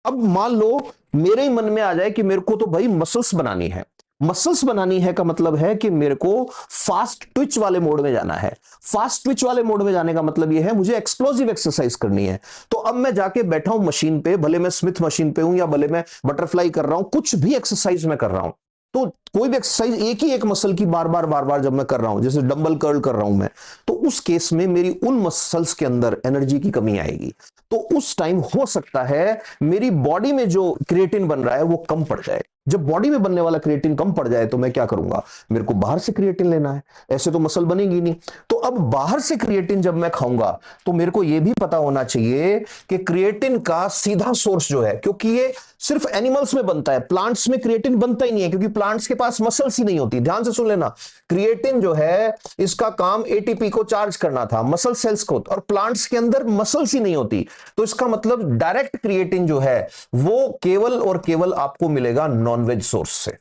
अब मान लो मेरे ही मन में आ जाए कि मेरे को तो भाई मसल्स बनानी है। मसल्स बनानी है का मतलब है कि मेरे को फास्ट ट्विच वाले मोड में जाना है। फास्ट ट्विच वाले मोड में जाने का मतलब यह है मुझे एक्सप्लोसिव एक्सरसाइज करनी है। तो अब मैं जाके बैठा हूं मशीन पे, भले मैं स्मिथ मशीन पे हूं या भले मैं बटरफ्लाई कर रहा हूं, कुछ भी एक्सरसाइज मैं कर रहा हूं, तो कोई भी एक्सरसाइज एक ही एक मसल की बार बार बार बार जब मैं कर रहा हूं, जैसे डंबल कर्ल कर रहा हूं मैं, तो उस केस में मेरी उन मसल्स के अंदर एनर्जी की कमी आएगी। तो उस टाइम हो सकता है मेरी बॉडी में जो क्रिएटिन बन रहा है वो कम पड़ जाए। जब बॉडी में बनने वाला क्रिएटिन कम पड़ जाए तो मैं क्या करूंगा, मेरे को बाहर से क्रिएटिन लेना है, ऐसे तो मसल बनेगी नहीं। तो अब बाहर से क्रिएटिन जब मैं खाऊंगा तो मेरे को यह भी पता होना चाहिए कि क्रिएटिन का सीधा सोर्स जो है, क्योंकि ये सिर्फ एनिमल्स में बनता है, प्लांट्स में क्रिएटिन बनता ही नहीं है, क्योंकि प्लांट्स के पास मसल्स ही नहीं होती। ध्यान से सुन लेना, क्रिएटिन जो है इसका काम एटीपी को चार्ज करना था, मसल सेल्स को, और प्लांट्स के अंदर मसल्स ही नहीं होती। तो इसका मतलब डायरेक्ट क्रिएटिन जो है वो केवल और केवल आपको मिलेगा नॉनवेज सोर्स से।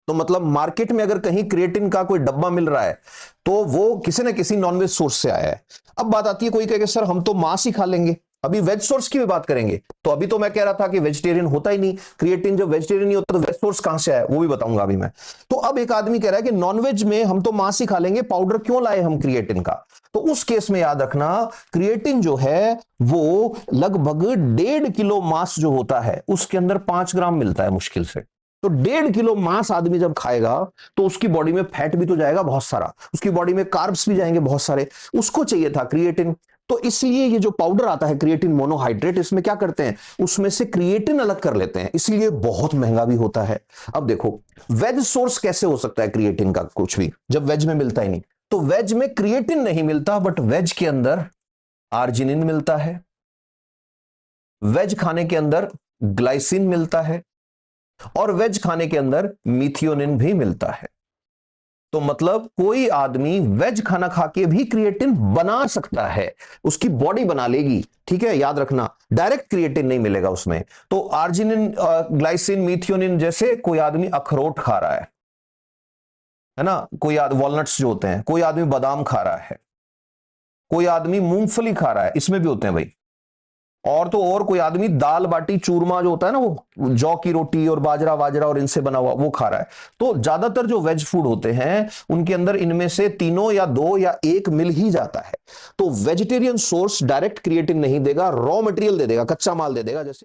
तो मतलब मार्केट में अगर कहीं क्रिएटिन का कोई डब्बा मिल रहा है तो वो किसी न किसी नॉनवेज सोर्स से आया है। अब बात आती है, कोई कहेगा सर हम तो मांस ही खा लेंगे, अभी वेज सोर्स की भी बात करेंगे। तो अभी तो मैं कह रहा था कि वेजिटेरियन होता ही नहीं क्रिएटिन, जब वेजिटेरियन नहीं होता तो वेज सोर्स कहां से आया वो भी बताऊंगा अभी मैं। तो अब एक आदमी कह रहा है कि नॉनवेज में हम तो मांस ही खा लेंगे, पाउडर क्यों लाए हम क्रिएटिन का। तो उस केस में याद रखना, क्रिएटिन जो है वो लगभग 1.5 किलो मांस जो होता है उसके अंदर 5 ग्राम मिलता है मुश्किल से। तो 1.5 किलो मांस आदमी जब खाएगा तो उसकी बॉडी में फैट भी तो जाएगा बहुत सारा, उसकी बॉडी में कार्ब्स भी जाएंगे बहुत सारे, उसको चाहिए था क्रिएटिन। तो इसलिए ये जो पाउडर आता है क्रिएटिन मोनोहाइड्रेट, इसमें क्या करते हैं, उसमें से क्रिएटिन अलग कर लेते हैं, इसलिए बहुत महंगा भी होता है। अब देखो वेज सोर्स कैसे हो सकता है क्रिएटिन का कुछ भी, जब वेज में मिलता ही नहीं। तो वेज में क्रिएटिन नहीं मिलता, बट वेज के अंदर आर्जिनिन मिलता है, वेज खाने के अंदर ग्लाइसिन मिलता है, और वेज खाने के अंदर मिथियोनिन भी मिलता है। तो मतलब कोई आदमी वेज खाना खा के भी क्रिएटिन बना सकता है, उसकी बॉडी बना लेगी। ठीक है, याद रखना डायरेक्ट क्रिएटिन नहीं मिलेगा उसमें। तो आर्जिनिन, ग्लाइसिन, मिथियोनिन, जैसे कोई आदमी अखरोट खा रहा है ना, कोई वॉलनट्स जो होते हैं, कोई आदमी बादाम खा रहा है, कोई आदमी मूंगफली खा रहा है, इसमें भी होते हैं भाई। और तो और कोई आदमी दाल बाटी चूरमा जो होता है ना, वो जौ की रोटी और बाजरा वाजरा और इनसे बना हुआ वो खा रहा है। तो ज्यादातर जो वेज फूड होते हैं उनके अंदर इनमें से तीनों या दो या एक मिल ही जाता है। तो वेजिटेरियन सोर्स डायरेक्ट क्रिएटिन नहीं देगा, रॉ मटेरियल दे देगा, कच्चा माल दे देगा। जैसे